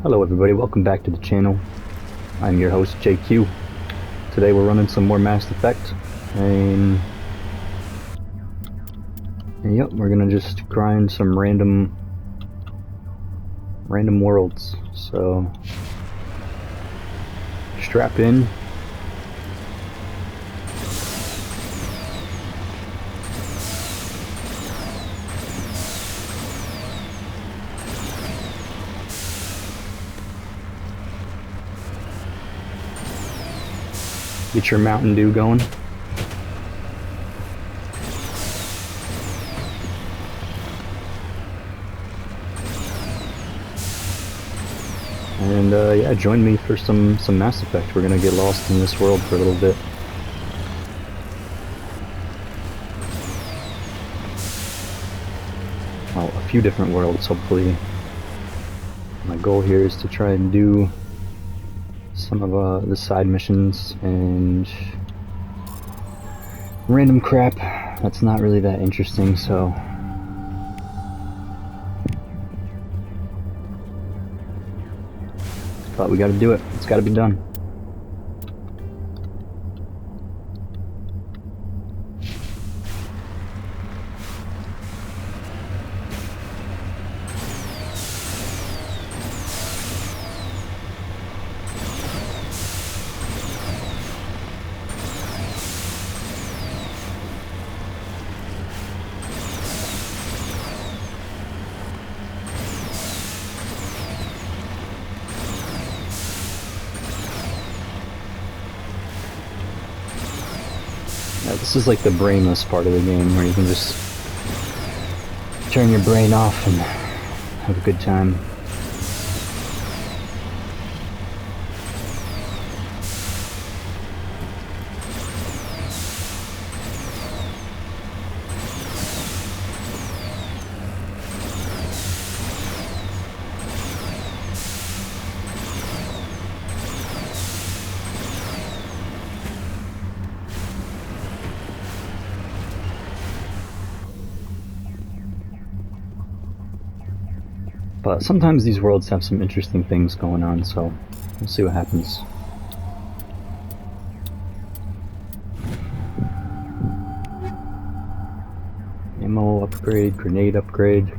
Hello everybody, welcome back to the channel. I'm your host JQ. Today we're running some more Mass Effect, and yep, we're gonna just grind some random worlds. So strap in. Get your Mountain Dew going. And yeah, join me for some Mass Effect. We're gonna get lost in this world for a little bit. Well, a few different worlds, hopefully. My goal here is to try and do some of the side missions and random crap that's not really that interesting, so but we gotta do it. It's gotta be done. Yeah, this is like the brainless part of the game where you can just turn your brain off and have a good time. But sometimes these worlds have some interesting things going on, so we'll see what happens. Ammo upgrade, grenade upgrade.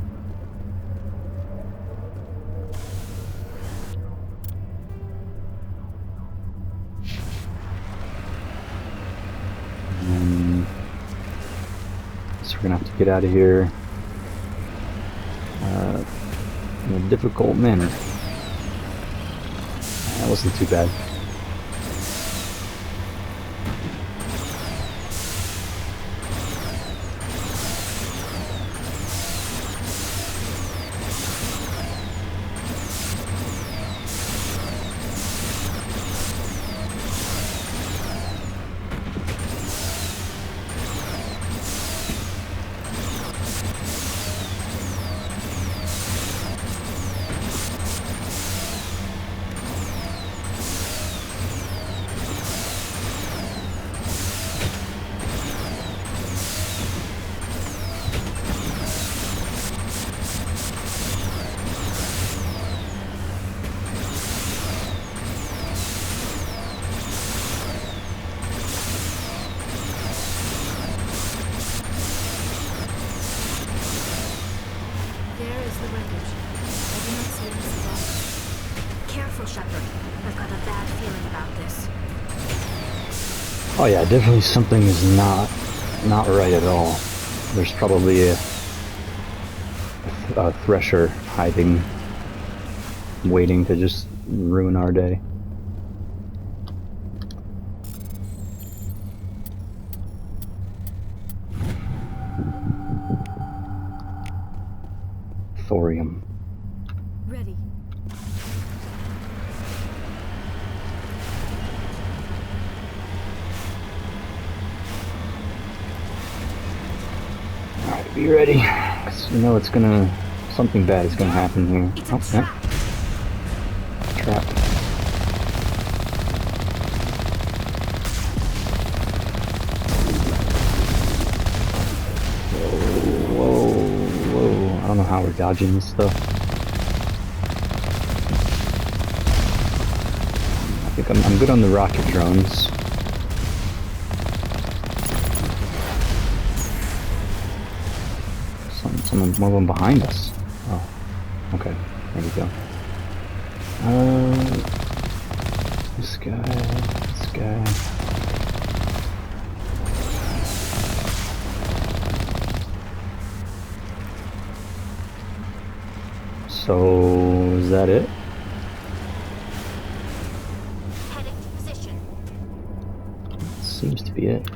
And so we're gonna have to get out of here in a difficult manner. That wasn't too bad. Oh yeah, definitely something is not right at all. There's probably a thresher hiding, waiting to just ruin our day. Thorium. Ready. Alright, be ready. 'Cause you know it's gonna... something bad is gonna happen here. Oh, yeah. Trap. Whoa. I don't know how we're dodging this stuff. I think I'm good on the rocket drones. One of them behind us. Oh, okay. There we go. This guy. So, is that it? Heading to position. Seems to be it.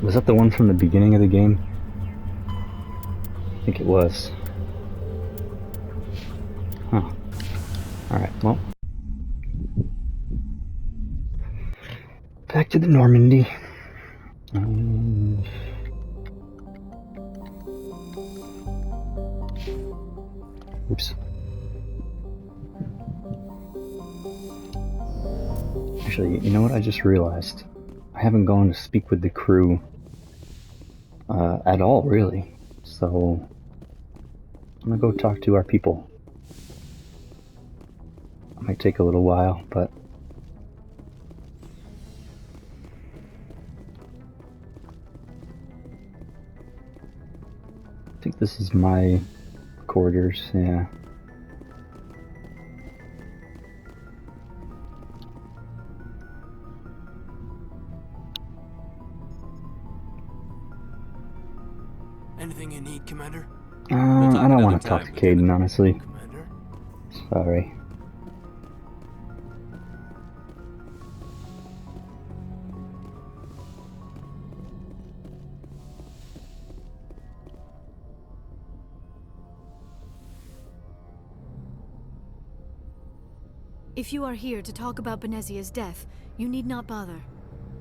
Was that the one from the beginning of the game? I think it was. Huh. Alright, well. Back to the Normandy. Oops. Actually, you know what I just realized? I haven't gone to speak with the crew at all, really. So, I'm gonna go talk to our people. It might take a little while, but... I think this is my quarters, yeah. Anything you need, Commander? I don't want to talk to Caden, honestly. Commander? Sorry. If you are here to talk about Benezia's death, you need not bother.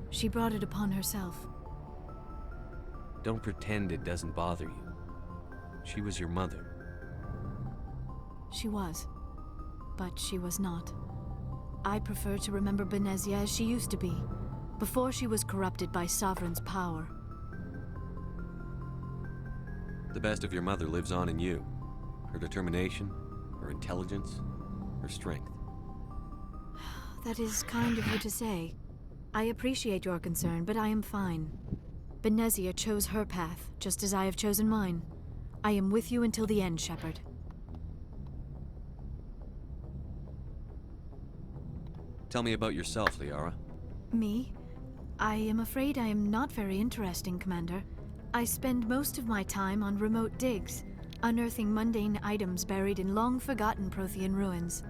She brought it upon herself. Don't pretend it doesn't bother you. She was your mother. She was. But she was not. I prefer to remember Benezia as she used to be, before she was corrupted by Sovereign's power. The best of your mother lives on in you. Her determination, her intelligence, her strength. That is kind of you to say. I appreciate your concern, but I am fine. Benezia chose her path, just as I have chosen mine. I am with you until the end, Shepard. Tell me about yourself, Liara. Me? I am afraid I am not very interesting, Commander. I spend most of my time on remote digs, unearthing mundane items buried in long-forgotten Prothean ruins.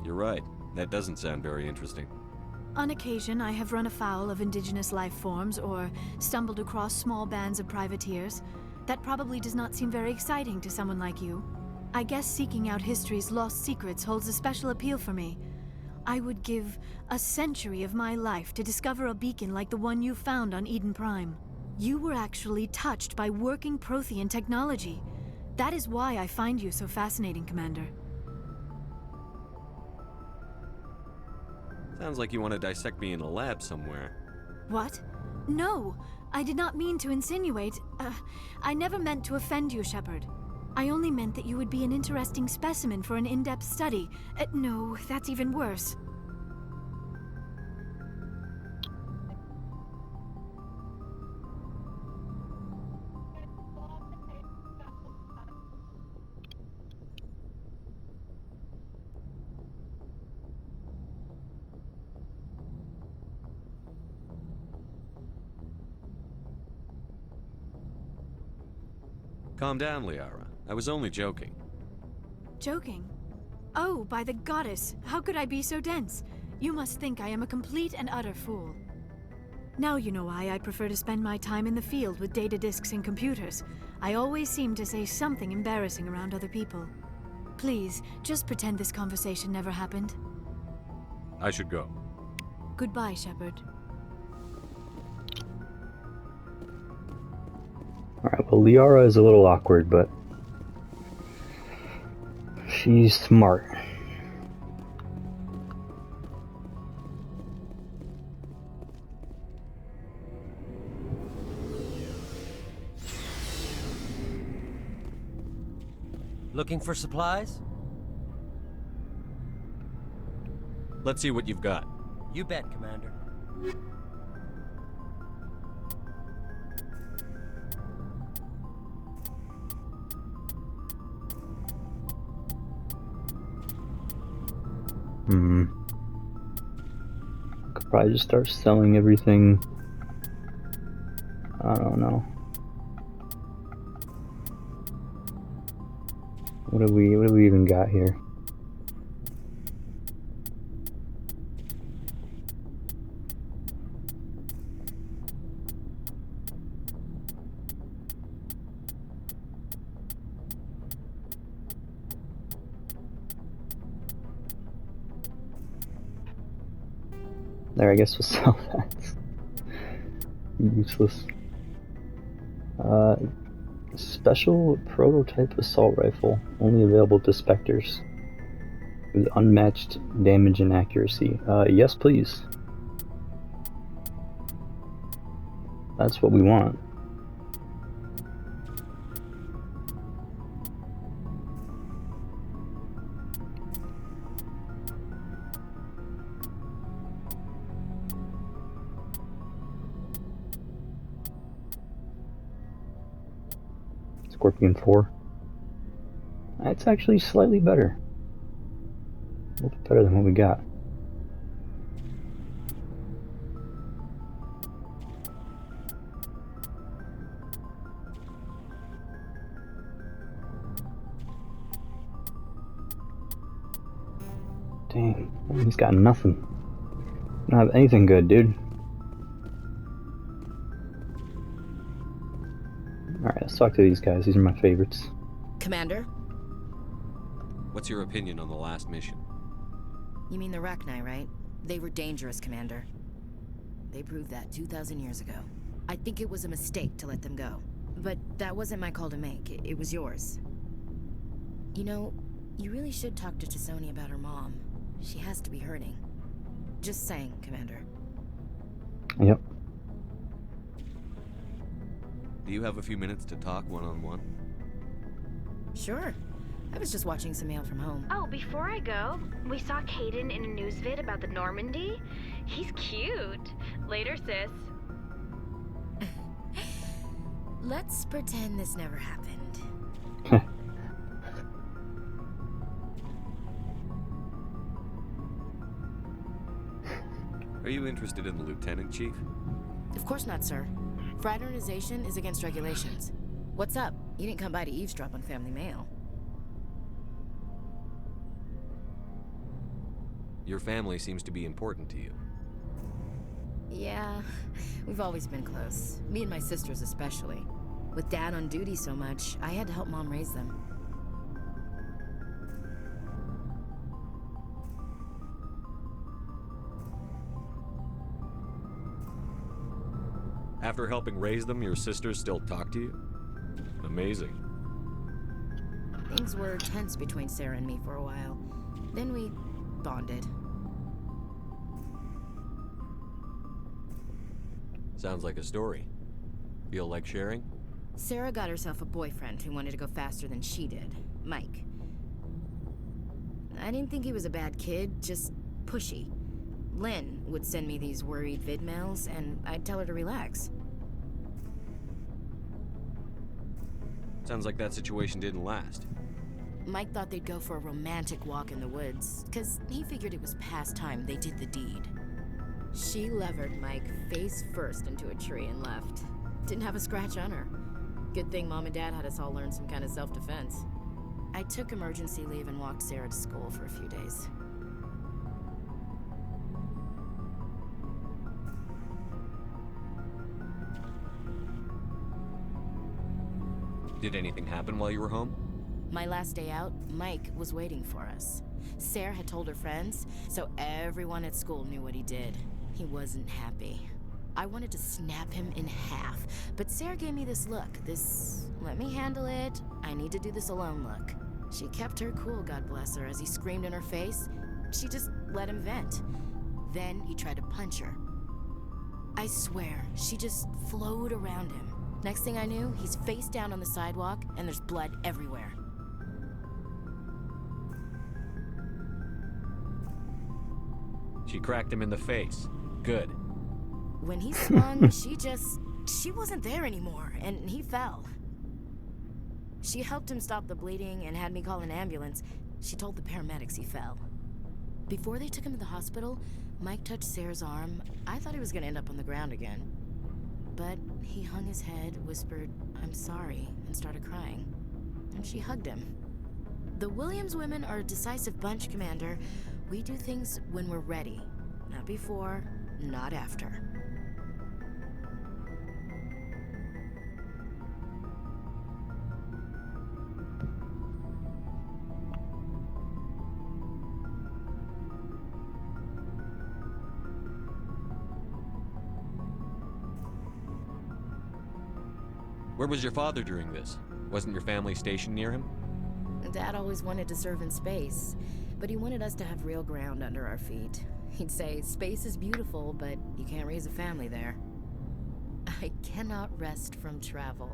You're right. That doesn't sound very interesting. On occasion, I have run afoul of indigenous life forms or stumbled across small bands of privateers. That probably does not seem very exciting to someone like you. I guess seeking out history's lost secrets holds a special appeal for me. I would give a century of my life to discover a beacon like the one you found on Eden Prime. You were actually touched by working Prothean technology. That is why I find you so fascinating, Commander. Sounds like you want to dissect me in a lab somewhere. What? No! I did not mean to insinuate. I never meant to offend you, Shepard. I only meant that you would be an interesting specimen for an in-depth study. No, that's even worse. Calm down, Liara. I was only joking. Joking? Oh, by the goddess, how could I be so dense? You must think I am a complete and utter fool. Now you know why I prefer to spend my time in the field with data disks and computers. I always seem to say something embarrassing around other people. Please, just pretend this conversation never happened. I should go. Goodbye, Shepard. Alright, well, Liara is a little awkward, but She's smart. Looking for supplies? Let's see what you've got. You bet, Commander. Could probably just start selling everything. I don't know. What do we even got here? There, I guess we'll sell that. Useless. Special prototype assault rifle, only available to Spectres. With unmatched damage and accuracy. Yes, please. That's what we want. Scorpion 4. That's actually slightly better. A little bit better than what we got. Dang, he's got nothing. Don't have anything good, dude. Alright, let's talk to these guys. These are my favorites. Commander? What's your opinion on the last mission? You mean the Rachni, right? They were dangerous, Commander. They proved that 2,000 years ago. I think it was a mistake to let them go. But that wasn't my call to make. It was yours. You know, you really should talk to T'Soni about her mom. She has to be hurting. Just saying, Commander. Yep. Do you have a few minutes to talk one-on-one? Sure. I was just watching some mail from home. Oh, before I go, we saw Caden in a news vid about the Normandy. He's cute. Later, sis. Let's pretend this never happened. Are you interested in the Lieutenant Chief? Of course not, sir. Fraternization is against regulations. What's up? You didn't come by to eavesdrop on family mail. Your family seems to be important to you. Yeah, we've always been close. Me and my sisters especially. With Dad on duty so much, I had to help Mom raise them. After helping raise them, your sisters still talk to you? Amazing. Things were tense between Sarah and me for a while. Then we bonded. Sounds like a story. Feel like sharing? Sarah got herself a boyfriend who wanted to go faster than she did, Mike. I didn't think he was a bad kid, just pushy. Lynn would send me these worried vid mails, and I'd tell her to relax. Sounds like that situation didn't last. Mike thought they'd go for a romantic walk in the woods, because he figured it was past time they did the deed. She levered Mike face first into a tree and left. Didn't have a scratch on her. Good thing Mom and Dad had us all learn some kind of self-defense. I took emergency leave and walked Sarah to school for a few days. Did anything happen while you were home? My last day out, Mike was waiting for us. Sarah had told her friends, so everyone at school knew what he did. He wasn't happy. I wanted to snap him in half, but Sarah gave me this look, this let me handle it, I need to do this alone look. She kept her cool, God bless her, as he screamed in her face. She just let him vent. Then he tried to punch her. I swear, she just flowed around him. Next thing I knew, he's face down on the sidewalk, and there's blood everywhere. She cracked him in the face. Good. When he swung, she wasn't there anymore, and he fell. She helped him stop the bleeding and had me call an ambulance. She told the paramedics he fell. Before they took him to the hospital, Mike touched Sarah's arm. I thought he was gonna end up on the ground again. But he hung his head, whispered, "I'm sorry," and started crying. And she hugged him. The Williams women are a decisive bunch, Commander. We do things when we're ready. Not before, not after. Where was your father during this? Wasn't your family stationed near him? Dad always wanted to serve in space, but he wanted us to have real ground under our feet. He'd say, space is beautiful, but you can't raise a family there. I cannot rest from travel.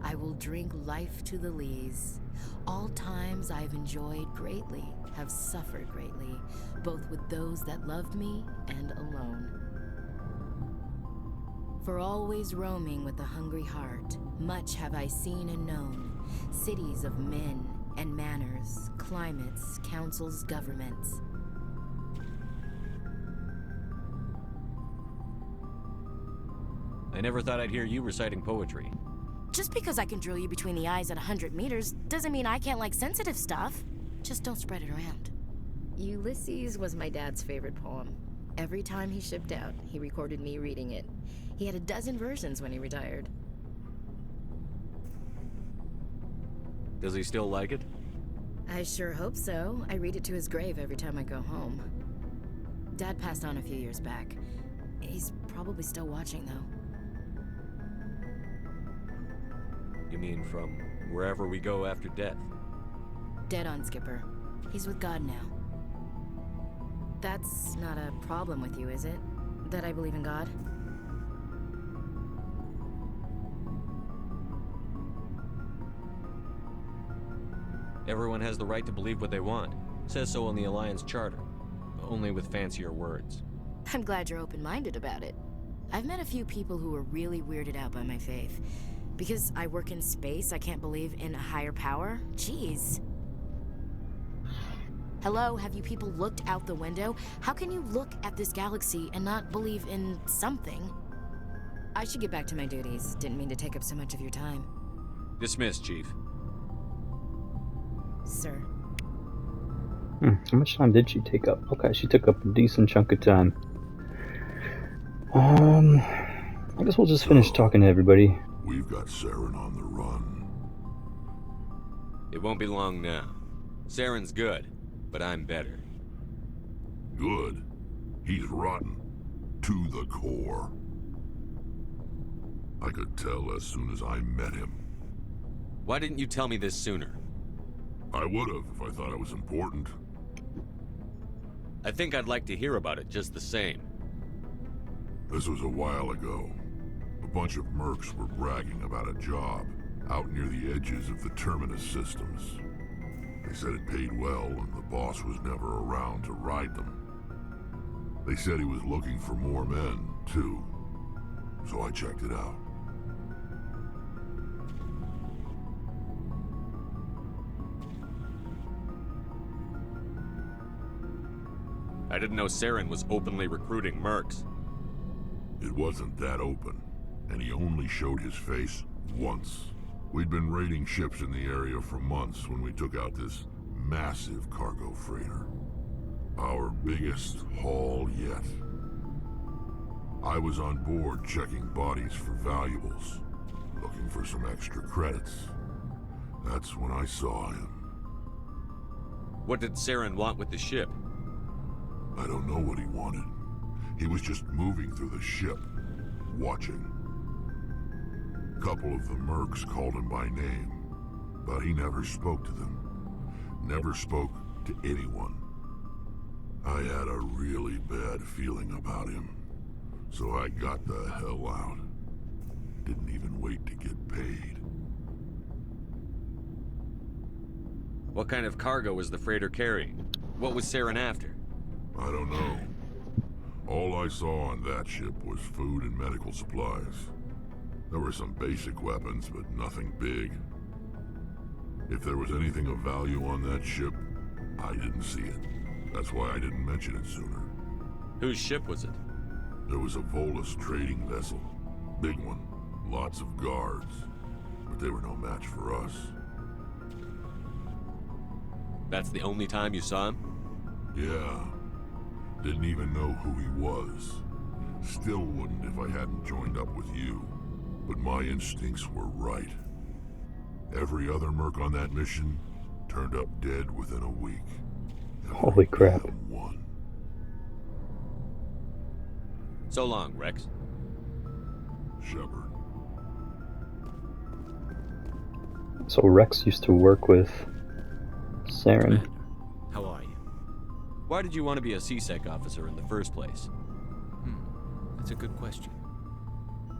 I will drink life to the lees. All times I've enjoyed greatly, have suffered greatly, both with those that loved me and alone. For always roaming with a hungry heart, much have I seen and known, cities of men and manners, climates, councils, governments. I never thought I'd hear you reciting poetry. Just because I can drill you between the eyes at 100 meters doesn't mean I can't like sensitive stuff. Just don't spread it around. Ulysses was my dad's favorite poem. Every time he shipped out, he recorded me reading it. He had a dozen versions when he retired. Does he still like it? I sure hope so. I read it to his grave every time I go home. Dad passed on a few years back. He's probably still watching, though. You mean from wherever we go after death? Dead on, Skipper. He's with God now. That's not a problem with you, is it? That I believe in God? Everyone has the right to believe what they want. Says so in the Alliance Charter. Only with fancier words. I'm glad you're open-minded about it. I've met a few people who are really weirded out by my faith. Because I work in space, I can't believe in a higher power? Jeez. Hello, have you people looked out the window? How can you look at this galaxy and not believe in something? I should get back to my duties. Didn't mean to take up so much of your time. Dismissed, Chief. Sir. How much time did she take up? Okay, she took up a decent chunk of time. I guess we'll just finish talking to everybody. We've got Saren on the run. It won't be long now. Saren's good, but I'm better. Good? He's rotten. To the core. I could tell as soon as I met him. Why didn't you tell me this sooner? I would've if I thought it was important. I think I'd like to hear about it just the same. This was a while ago. A bunch of mercs were bragging about a job out near the edges of the Terminus systems. They said it paid well and the boss was never around to ride them. They said he was looking for more men, too. So I checked it out. I didn't know Saren was openly recruiting mercs. It wasn't that open, and he only showed his face once. We'd been raiding ships in the area for months when we took out this massive cargo freighter. Our biggest haul yet. I was on board checking bodies for valuables, looking for some extra credits. That's when I saw him. What did Saren want with the ship? I don't know what he wanted. He was just moving through the ship, watching. A couple of the mercs called him by name, but he never spoke to them. never spoke to anyone. I had a really bad feeling about him, so I got the hell out. Didn't even wait to get paid. What kind of cargo was the freighter carrying? What was Saren after? I don't know. All I saw on that ship was food and medical supplies. There were some basic weapons, but nothing big. If there was anything of value on that ship, I didn't see it. That's why I didn't mention it sooner. Whose ship was it? There was a Volus trading vessel. Big one. Lots of guards. But they were no match for us. That's the only time you saw him? Yeah. Didn't even know who he was. Still wouldn't if I hadn't joined up with you. But my instincts were right. Every other merc on that mission turned up dead within a week. Holy crap. One. So long, Rex. Shepard. So Rex used to work with Saren. Commander, how are you? Why did you want to be a C-Sec officer in the first place? That's a good question.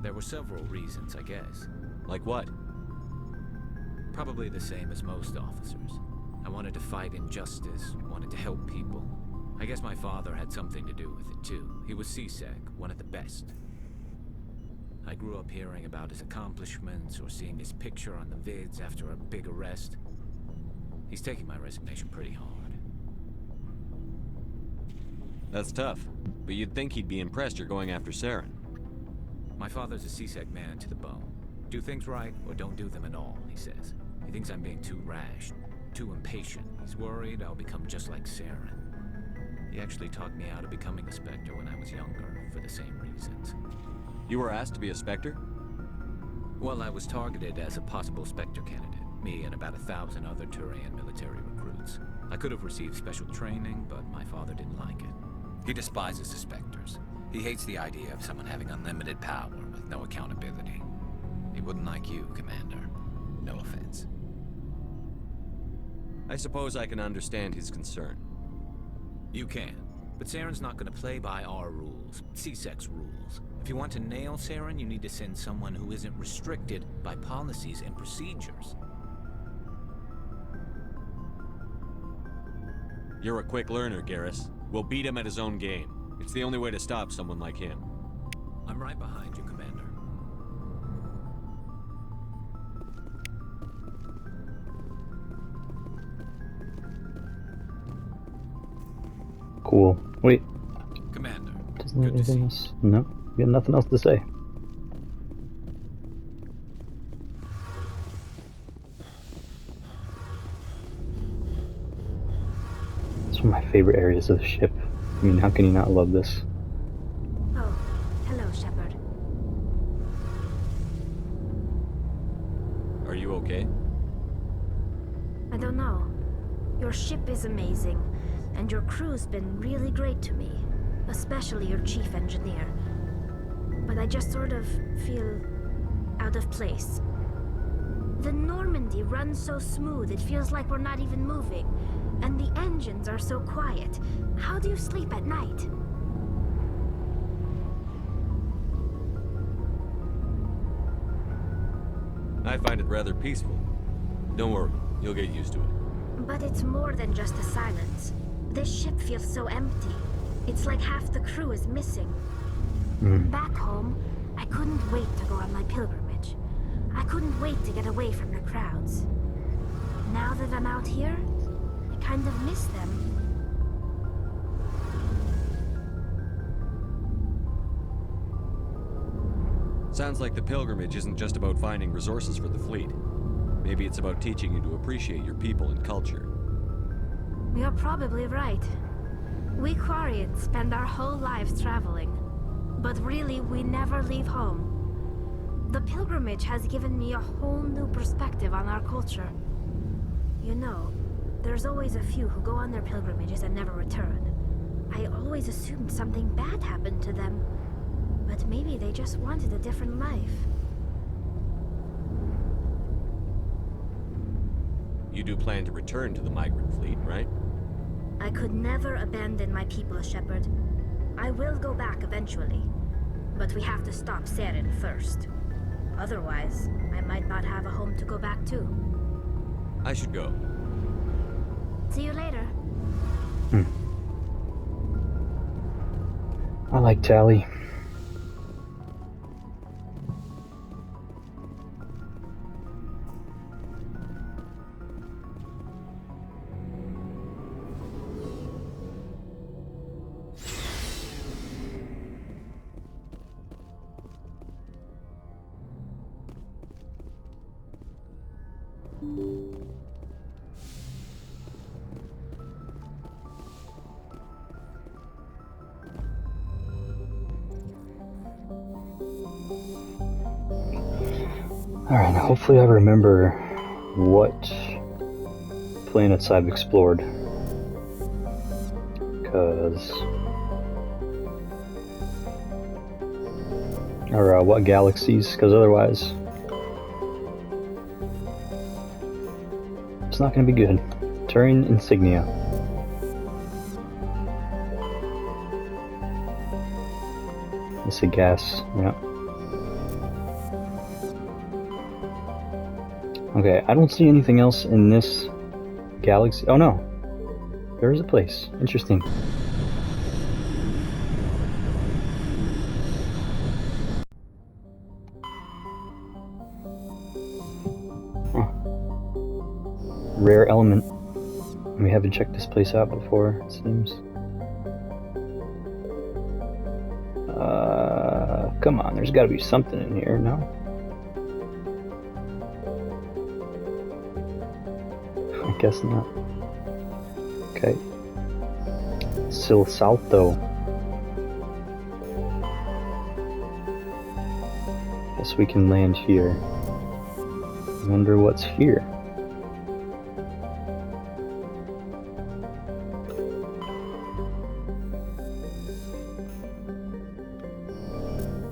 There were several reasons, I guess. Like what? Probably the same as most officers. I wanted to fight injustice, wanted to help people. I guess my father had something to do with it too. He was C-Sec, one of the best. I grew up hearing about his accomplishments or seeing his picture on the vids after a big arrest. He's taking my resignation pretty hard. That's tough, but you'd think he'd be impressed you're going after Saren. My father's a C-Sec man to the bone. Do things right, or don't do them at all, he says. He thinks I'm being too rash, too impatient. He's worried I'll become just like Saren. He actually talked me out of becoming a Spectre when I was younger, for the same reasons. You were asked to be a Spectre? Well, I was targeted as a possible Spectre candidate. Me and about 1,000 other Turian military recruits. I could have received special training, but my father didn't like it. He despises the Spectres. He hates the idea of someone having unlimited power with no accountability. He wouldn't like you, Commander. No offense. I suppose I can understand his concern. You can. But Saren's not going to play by our rules, C-Sec's rules. If you want to nail Saren, you need to send someone who isn't restricted by policies and procedures. You're a quick learner, Garrus. We'll beat him at his own game. It's the only way to stop someone like him. I'm right behind you, Commander. Cool. Wait, Commander, doesn't good to see anything you. else? No, you got nothing else to say. It's one of my favorite areas of the ship. I mean, how can you not love this? Oh, hello, Shepard. Are you okay? I don't know. Your ship is amazing, and your crew's been really great to me, especially your chief engineer. But I just sort of feel out of place. The Normandy runs so smooth it feels like we're not even moving, and the engines are so quiet. How do you sleep at night? I find it rather peaceful. Don't worry, you'll get used to it. But it's more than just the silence. This ship feels so empty. It's like half the crew is missing. Back home, I couldn't wait to go on my pilgrimage. I couldn't wait to get away from the crowds. Now that I'm out here, I kind of miss them. Sounds like the pilgrimage isn't just about finding resources for the fleet. Maybe it's about teaching you to appreciate your people and culture. You're probably right. We Quarians spend our whole lives traveling. But really, we never leave home. The pilgrimage has given me a whole new perspective on our culture. You know, there's always a few who go on their pilgrimages and never return. I always assumed something bad happened to them. But maybe they just wanted a different life. You do plan to return to the migrant fleet, right? I could never abandon my people, Shepard. I will go back eventually. But we have to stop Saren first. Otherwise, I might not have a home to go back to. I should go. See you later. I like Tally. Alright, now hopefully I remember what planets I've explored. Or what galaxies, because otherwise it's not going to be good. Turian insignia. It's a gas, yeah. Okay, I don't see anything else in this galaxy. Oh no, there is a place. Interesting. Huh. Rare element. We haven't checked this place out before, it seems. Come on, there's gotta be something in here, no? I guess not. Okay. Sil Salto. Guess we can land here. Wonder what's here.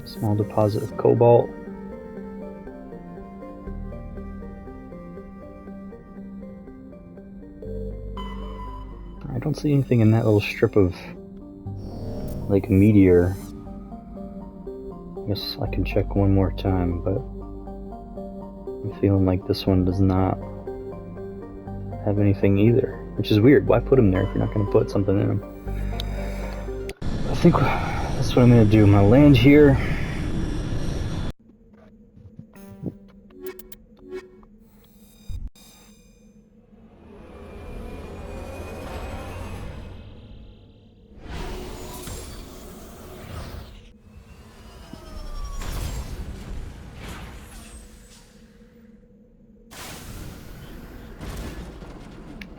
Small deposit of cobalt. I don't see anything in that little strip of like meteor. I guess I can check one more time, but I'm feeling like this one does not have anything either, which is weird. Why put them there if you're not going to put something in them? I think that's what I'm going to do. I'm going to land here.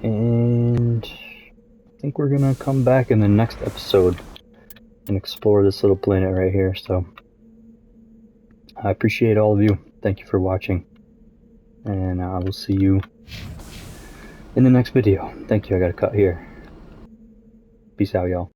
And I think we're gonna come back in the next episode and explore this little planet right here. So I appreciate all of you. Thank you for watching, and I will see you in the next video. Thank you. I gotta cut here. Peace out, y'all.